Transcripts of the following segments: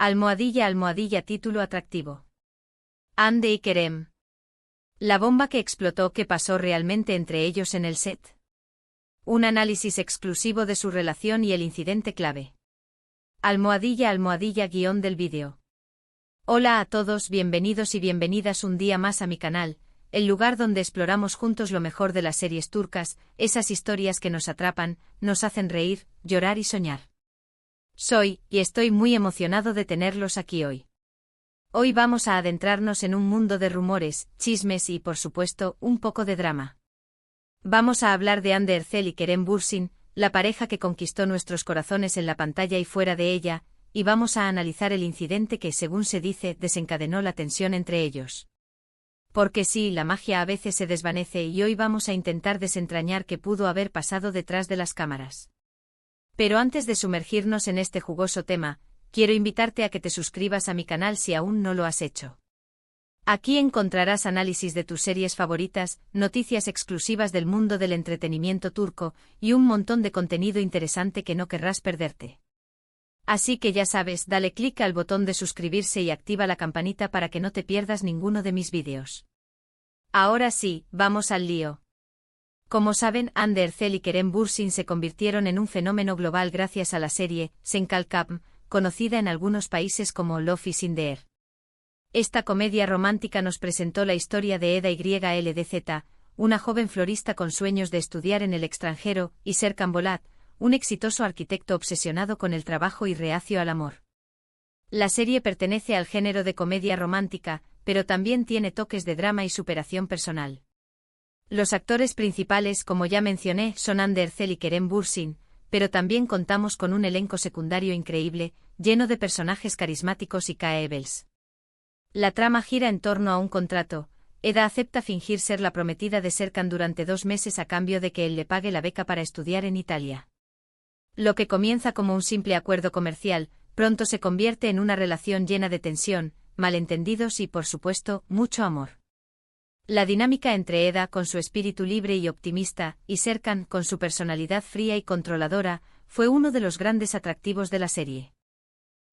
Almohadilla título atractivo. Hande y Kerem. La bomba que explotó, ¿qué pasó realmente entre ellos en el set? Un análisis exclusivo de su relación y el incidente clave. Almohadilla guión del vídeo. Hola a todos, bienvenidos y bienvenidas un día más a mi canal, el lugar donde exploramos juntos lo mejor de las series turcas, esas historias que nos atrapan, nos hacen reír, llorar y soñar. Soy, y estoy muy emocionado de tenerlos aquí hoy. Hoy vamos a adentrarnos en un mundo de rumores, chismes y, por supuesto, un poco de drama. Vamos a hablar de Hande Erçel y Kerem Bürsin, la pareja que conquistó nuestros corazones en la pantalla y fuera de ella, y vamos a analizar el incidente que, según se dice, desencadenó la tensión entre ellos. Porque sí, la magia a veces se desvanece y hoy vamos a intentar desentrañar qué pudo haber pasado detrás de las cámaras. Pero antes de sumergirnos en este jugoso tema, quiero invitarte a que te suscribas a mi canal si aún no lo has hecho. Aquí encontrarás análisis de tus series favoritas, noticias exclusivas del mundo del entretenimiento turco y un montón de contenido interesante que no querrás perderte. Así que ya sabes, dale clic al botón de suscribirse y activa la campanita para que no te pierdas ninguno de mis vídeos. Ahora sí, vamos al lío. Como saben, Hande Erçel y Kerem Bürsin se convirtieron en un fenómeno global gracias a la serie Sen Kalkam, conocida en algunos países como Love is in the Air. Esta comedia romántica nos presentó la historia de Eda YLDZ, una joven florista con sueños de estudiar en el extranjero, y Serkan Bolat, un exitoso arquitecto obsesionado con el trabajo y reacio al amor. La serie pertenece al género de comedia romántica, pero también tiene toques de drama y superación personal. Los actores principales, como ya mencioné, son Hande Erçel y Kerem Bürsin, pero también contamos con un elenco secundario increíble, lleno de personajes carismáticos y caebles. La trama gira en torno a un contrato. Eda acepta fingir ser la prometida de Serkan durante 2 meses a cambio de que él le pague la beca para estudiar en Italia. Lo que comienza como un simple acuerdo comercial, pronto se convierte en una relación llena de tensión, malentendidos y, por supuesto, mucho amor. La dinámica entre Eda, con su espíritu libre y optimista, y Serkan, con su personalidad fría y controladora, fue uno de los grandes atractivos de la serie.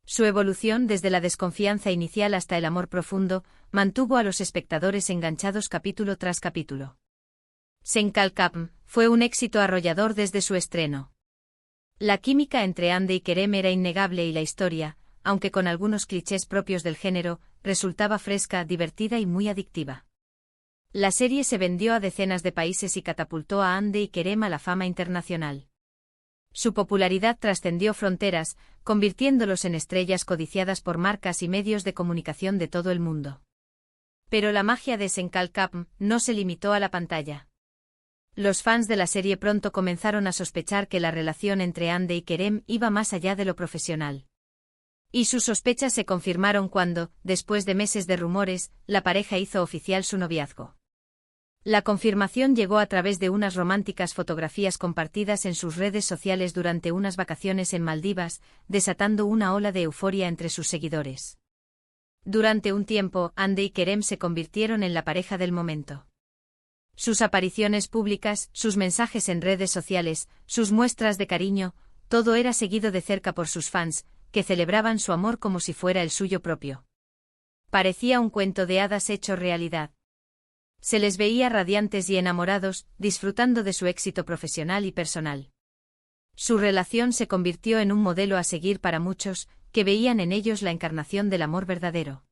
Su evolución, desde la desconfianza inicial hasta el amor profundo, mantuvo a los espectadores enganchados capítulo tras capítulo. Sen Kalkam fue un éxito arrollador desde su estreno. La química entre Hande y Kerem era innegable y la historia, aunque con algunos clichés propios del género, resultaba fresca, divertida y muy adictiva. La serie se vendió a decenas de países y catapultó a Hande y Kerem a la fama internacional. Su popularidad trascendió fronteras, convirtiéndolos en estrellas codiciadas por marcas y medios de comunicación de todo el mundo. Pero la magia de Sen Kalkam no se limitó a la pantalla. Los fans de la serie pronto comenzaron a sospechar que la relación entre Hande y Kerem iba más allá de lo profesional. Y sus sospechas se confirmaron cuando, después de meses de rumores, la pareja hizo oficial su noviazgo. La confirmación llegó a través de unas románticas fotografías compartidas en sus redes sociales durante unas vacaciones en Maldivas, desatando una ola de euforia entre sus seguidores. Durante un tiempo, Hande y Kerem se convirtieron en la pareja del momento. Sus apariciones públicas, sus mensajes en redes sociales, sus muestras de cariño, todo era seguido de cerca por sus fans, que celebraban su amor como si fuera el suyo propio. Parecía un cuento de hadas hecho realidad. Se les veía radiantes y enamorados, disfrutando de su éxito profesional y personal. Su relación se convirtió en un modelo a seguir para muchos, que veían en ellos la encarnación del amor verdadero.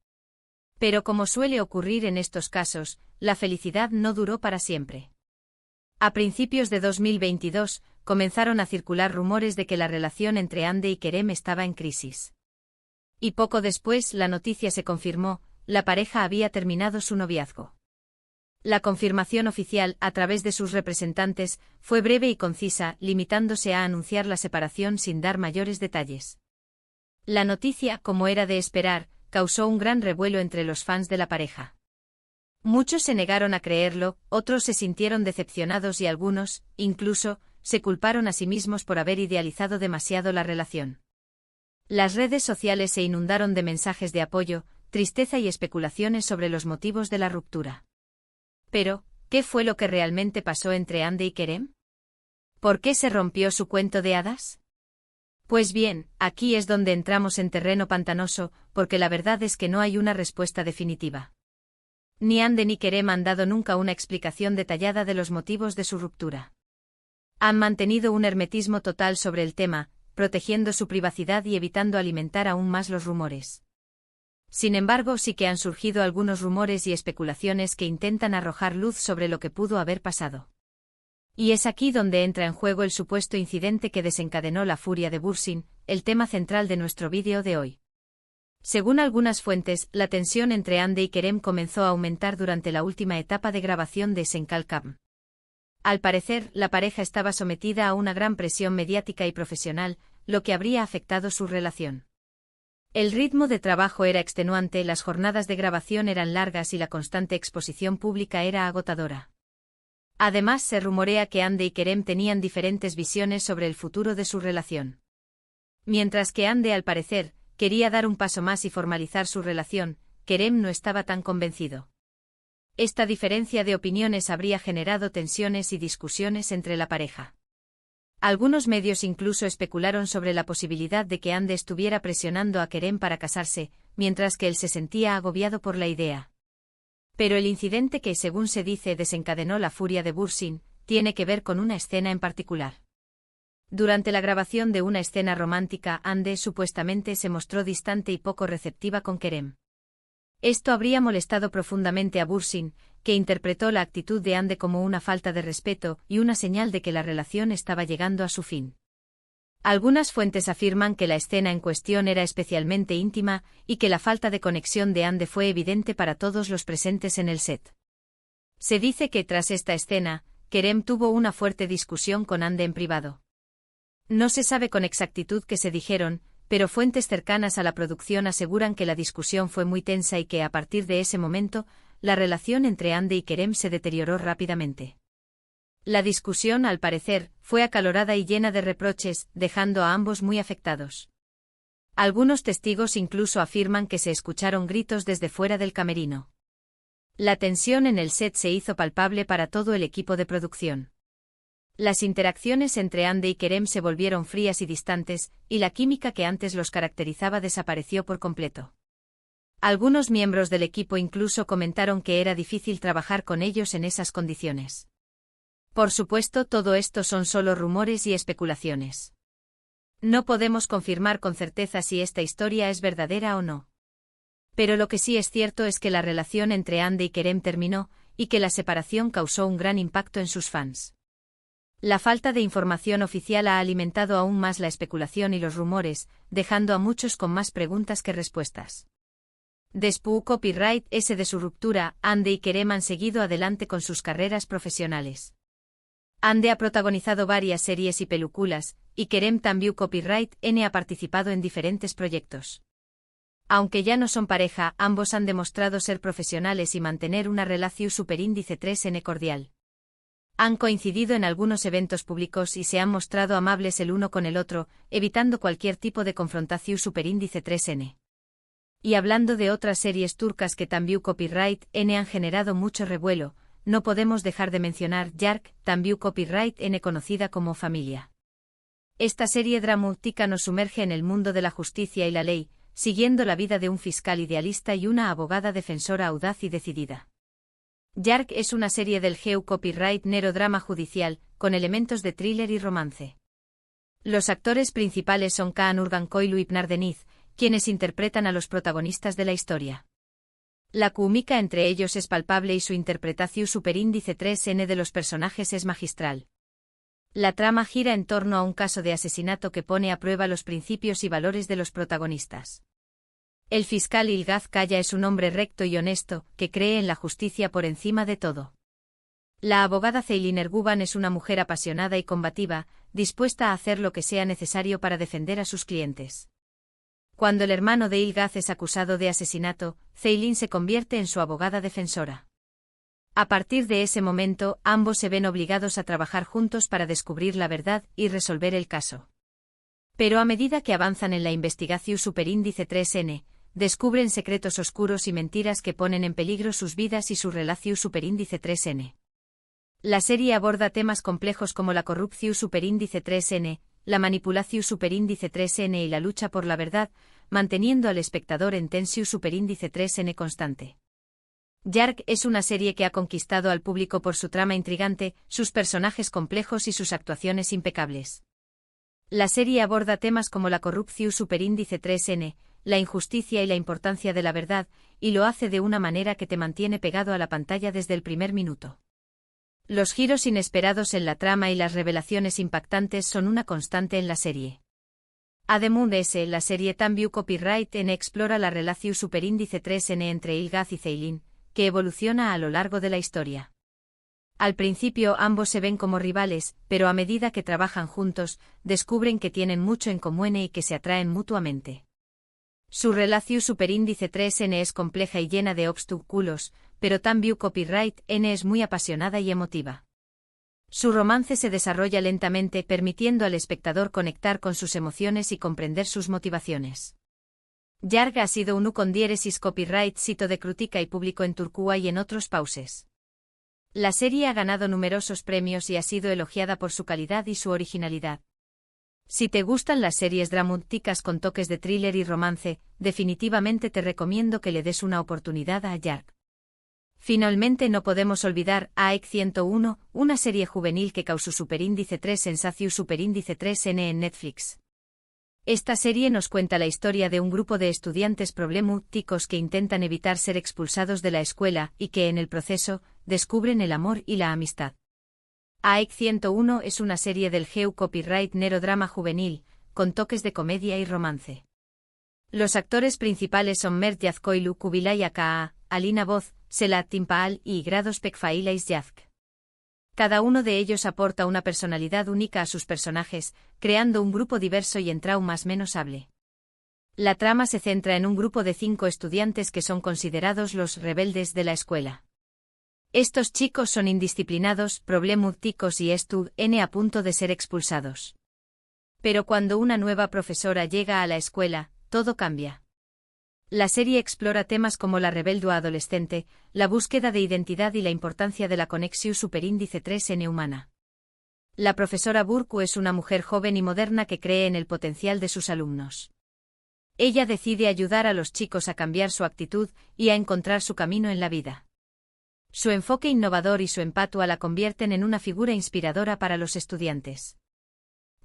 Pero como suele ocurrir en estos casos, la felicidad no duró para siempre. A principios de 2022, comenzaron a circular rumores de que la relación entre Hande y Kerem estaba en crisis. Y poco después la noticia se confirmó, la pareja había terminado su noviazgo. La confirmación oficial, a través de sus representantes, fue breve y concisa, limitándose a anunciar la separación sin dar mayores detalles. La noticia, como era de esperar, causó un gran revuelo entre los fans de la pareja. Muchos se negaron a creerlo, otros se sintieron decepcionados y algunos, incluso, se culparon a sí mismos por haber idealizado demasiado la relación. Las redes sociales se inundaron de mensajes de apoyo, tristeza y especulaciones sobre los motivos de la ruptura. Pero, ¿qué fue lo que realmente pasó entre Hande y Kerem? ¿Por qué se rompió su cuento de hadas? Pues bien, aquí es donde entramos en terreno pantanoso, porque la verdad es que no hay una respuesta definitiva. Ni Ande ni Kerem han dado nunca una explicación detallada de los motivos de su ruptura. Han mantenido un hermetismo total sobre el tema, protegiendo su privacidad y evitando alimentar aún más los rumores. Sin embargo, sí que han surgido algunos rumores y especulaciones que intentan arrojar luz sobre lo que pudo haber pasado. Y es aquí donde entra en juego el supuesto incidente que desencadenó la furia de Bursin, el tema central de nuestro vídeo de hoy. Según algunas fuentes, la tensión entre Ande y Kerem comenzó a aumentar durante la última etapa de grabación de Senkalkam. Al parecer, la pareja estaba sometida a una gran presión mediática y profesional, lo que habría afectado su relación. El ritmo de trabajo era extenuante, las jornadas de grabación eran largas y la constante exposición pública era agotadora. Además, se rumorea que Ande y Kerem tenían diferentes visiones sobre el futuro de su relación. Mientras que Ande, al parecer, quería dar un paso más y formalizar su relación, Kerem no estaba tan convencido. Esta diferencia de opiniones habría generado tensiones y discusiones entre la pareja. Algunos medios incluso especularon sobre la posibilidad de que Ande estuviera presionando a Kerem para casarse, mientras que él se sentía agobiado por la idea. Pero el incidente que, según se dice, desencadenó la furia de Bursin, tiene que ver con una escena en particular. Durante la grabación de una escena romántica, Ande supuestamente se mostró distante y poco receptiva con Kerem. Esto habría molestado profundamente a Bursin, que interpretó la actitud de Ande como una falta de respeto y una señal de que la relación estaba llegando a su fin. Algunas fuentes afirman que la escena en cuestión era especialmente íntima y que la falta de conexión de Ande fue evidente para todos los presentes en el set. Se dice que tras esta escena, Kerem tuvo una fuerte discusión con Ande en privado. No se sabe con exactitud qué se dijeron, pero fuentes cercanas a la producción aseguran que la discusión fue muy tensa y que a partir de ese momento, la relación entre Ande y Kerem se deterioró rápidamente. La discusión, al parecer, fue acalorada y llena de reproches, dejando a ambos muy afectados. Algunos testigos incluso afirman que se escucharon gritos desde fuera del camerino. La tensión en el set se hizo palpable para todo el equipo de producción. Las interacciones entre Ande y Kerem se volvieron frías y distantes, y la química que antes los caracterizaba desapareció por completo. Algunos miembros del equipo incluso comentaron que era difícil trabajar con ellos en esas condiciones. Por supuesto, todo esto son solo rumores y especulaciones. No podemos confirmar con certeza si esta historia es verdadera o no. Pero lo que sí es cierto es que la relación entre Ande y Kerem terminó, y que la separación causó un gran impacto en sus fans. La falta de información oficial ha alimentado aún más la especulación y los rumores, dejando a muchos con más preguntas que respuestas. Después Copyright S de su ruptura, Ande y Kerem han seguido adelante con sus carreras profesionales. Ande ha protagonizado varias series y películas, y Kerem también Copyright N ha participado en diferentes proyectos. Aunque ya no son pareja, ambos han demostrado ser profesionales y mantener una relación superíndice 3N cordial. Han coincidido en algunos eventos públicos y se han mostrado amables el uno con el otro, evitando cualquier tipo de confrontación superíndice 3N. Y hablando de otras series turcas que también Copyright N han generado mucho revuelo, no podemos dejar de mencionar Yark, también Copyright N conocida como Familia. Esta serie dramática nos sumerge en el mundo de la justicia y la ley, siguiendo la vida de un fiscal idealista y una abogada defensora audaz y decidida. Yark es una serie del GEU Copyright Nero drama judicial, con elementos de thriller y romance. Los actores principales son Kaan Urgankoğlu y Pınar Deniz, quienes interpretan a los protagonistas de la historia. La química entre ellos es palpable y su interpretación superíndice 3N de los personajes es magistral. La trama gira en torno a un caso de asesinato que pone a prueba los principios y valores de los protagonistas. El fiscal Ilgaz Kaya es un hombre recto y honesto, que cree en la justicia por encima de todo. La abogada Ceylin Erguvan es una mujer apasionada y combativa, dispuesta a hacer lo que sea necesario para defender a sus clientes. Cuando el hermano de Ilgaz es acusado de asesinato, Ceylin se convierte en su abogada defensora. A partir de ese momento, ambos se ven obligados a trabajar juntos para descubrir la verdad y resolver el caso. Pero a medida que avanzan en la investigación superíndice 3N, descubren secretos oscuros y mentiras que ponen en peligro sus vidas y su relación superíndice 3N. La serie aborda temas complejos como la corrupción superíndice 3N, la manipulación superíndice 3n y la lucha por la verdad, manteniendo al espectador en tensión superíndice 3n constante. Yark es una serie que ha conquistado al público por su trama intrigante, sus personajes complejos y sus actuaciones impecables. La serie aborda temas como la corrupción superíndice 3n, la injusticia y la importancia de la verdad, y lo hace de una manera que te mantiene pegado a la pantalla desde el primer minuto. Los giros inesperados en la trama y las revelaciones impactantes son una constante en la serie. Además, la serie también Copyright N explora la relación superíndice 3n entre Ilgaz y Ceylin, que evoluciona a lo largo de la historia. Al principio ambos se ven como rivales, pero a medida que trabajan juntos, descubren que tienen mucho en común y que se atraen mutuamente. Su relación superíndice 3n es compleja y llena de obstáculos, pero también Copyright N es muy apasionada y emotiva. Su romance se desarrolla lentamente, permitiendo al espectador conectar con sus emociones y comprender sus motivaciones. Yark ha sido uno con diéresis copyright sito de crítica y público en Turquía y en otros pauses. La serie ha ganado numerosos premios y ha sido elogiada por su calidad y su originalidad. Si te gustan las series dramáticas con toques de thriller y romance, definitivamente te recomiendo que le des una oportunidad a Yark. Finalmente no podemos olvidar AEC 101, una serie juvenil que causó superíndice 3 sensación superíndice 3n en Netflix. Esta serie nos cuenta la historia de un grupo de estudiantes problemáticos que intentan evitar ser expulsados de la escuela y que en el proceso, descubren el amor y la amistad. AEC 101 es una serie del GEU Copyright Nero drama juvenil, con toques de comedia y romance. Los actores principales son Mert Yazkoylu, Kubilay Aka, Alina Boz, Selat Timpaal y Grados Pekfailais Yazk. Cada uno de ellos aporta una personalidad única a sus personajes, creando un grupo diverso y en traumas menos hable. La trama se centra en un grupo de 5 estudiantes que son considerados los rebeldes de la escuela. Estos chicos son indisciplinados, problemáticos y están a punto de ser expulsados. Pero cuando una nueva profesora llega a la escuela, todo cambia. La serie explora temas como la rebeldía adolescente, la búsqueda de identidad y la importancia de la conexión superíndice 3n humana. La profesora Burku es una mujer joven y moderna que cree en el potencial de sus alumnos. Ella decide ayudar a los chicos a cambiar su actitud y a encontrar su camino en la vida. Su enfoque innovador y su empatia la convierten en una figura inspiradora para los estudiantes.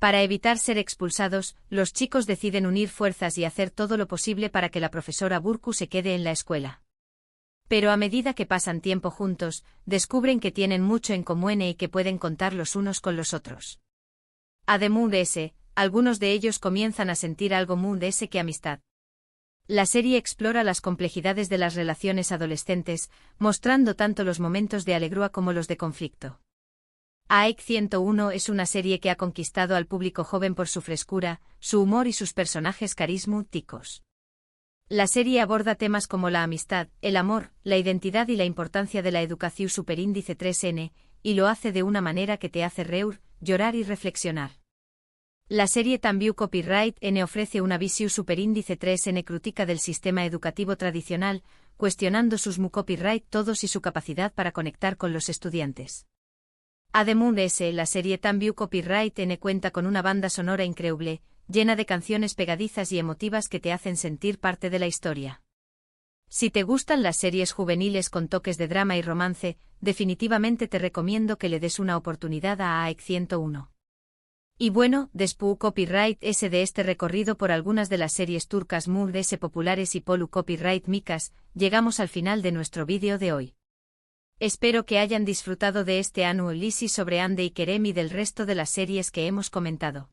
Para evitar ser expulsados, los chicos deciden unir fuerzas y hacer todo lo posible para que la profesora Burku se quede en la escuela. Pero a medida que pasan tiempo juntos, descubren que tienen mucho en común y que pueden contar los unos con los otros. Además, algunos de ellos comienzan a sentir algo más que amistad. La serie explora las complejidades de las relaciones adolescentes, mostrando tanto los momentos de alegría como los de conflicto. AEC 101 es una serie que ha conquistado al público joven por su frescura, su humor y sus personajes carismáticos. La serie aborda temas como la amistad, el amor, la identidad y la importancia de la educación superíndice 3n, y lo hace de una manera que te hace reír, llorar y reflexionar. La serie también Copyright N ofrece una visión superíndice 3n crítica del sistema educativo tradicional, cuestionando sus copyright todos y su capacidad para conectar con los estudiantes. Además, la serie también Copyright N cuenta con una banda sonora increíble, llena de canciones pegadizas y emotivas que te hacen sentir parte de la historia. Si te gustan las series juveniles con toques de drama y romance, definitivamente te recomiendo que le des una oportunidad a AEC 101. Y bueno, después Copyright S de este recorrido por algunas de las series turcas muy populares y Polu Copyright Micas, llegamos al final de nuestro vídeo de hoy. Espero que hayan disfrutado de este análisis sobre Hande y Kerem y del resto de las series que hemos comentado.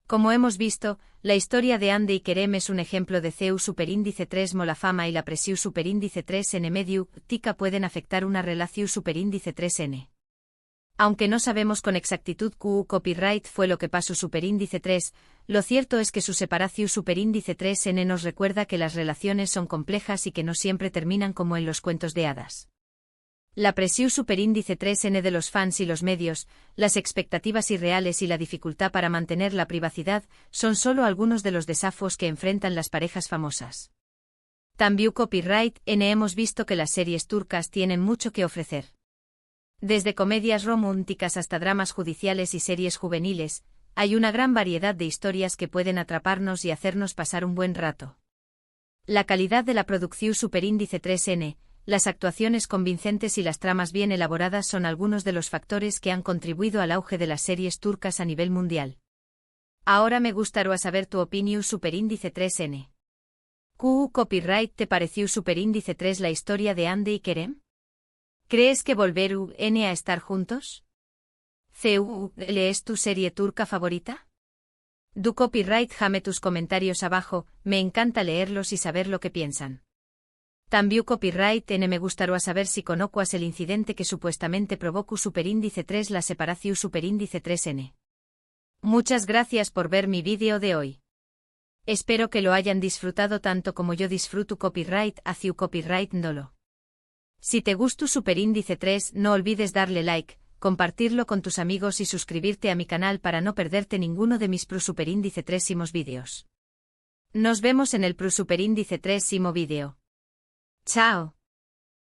Como hemos visto, la historia de Hande y Kerem es un ejemplo de CEU superíndice 3 la fama y la presión superíndice 3n medio tica pueden afectar una relación superíndice 3n. Aunque no sabemos con exactitud QU copyright fue lo que pasó superíndice 3, lo cierto es que su separación superíndice 3n nos recuerda que las relaciones son complejas y que no siempre terminan como en los cuentos de hadas. La presión superíndice 3n de los fans y los medios, las expectativas irreales y la dificultad para mantener la privacidad son solo algunos de los desafíos que enfrentan las parejas famosas. También Copyright N hemos visto que las series turcas tienen mucho que ofrecer. Desde comedias románticas hasta dramas judiciales y series juveniles, hay una gran variedad de historias que pueden atraparnos y hacernos pasar un buen rato. La calidad de la producción Superíndice 3N, las actuaciones convincentes y las tramas bien elaboradas son algunos de los factores que han contribuido al auge de las series turcas a nivel mundial. Ahora me gustaría saber tu opinión Superíndice 3N. Copyright ¿te pareció Superíndice 3 la historia de Hande y Kerem? ¿Crees que volverán a estar juntos? ¿Es tu serie turca favorita? Du copyright jame tus comentarios abajo, me encanta leerlos y saber lo que piensan. También copyright me gustaría saber si conozcas el incidente que supuestamente provocó Superíndice 3 la separación Superíndice 3N. Muchas gracias por ver mi vídeo de hoy. Espero que lo hayan disfrutado tanto como yo disfruto copyright hacia copyright ndolo. Si te gustó Superíndice 3 no olvides darle like, compartirlo con tus amigos y suscribirte a mi canal para no perderte ninguno de mis Superíndice 3 vídeos. Nos vemos en el Superíndice 3 vídeo. Chao.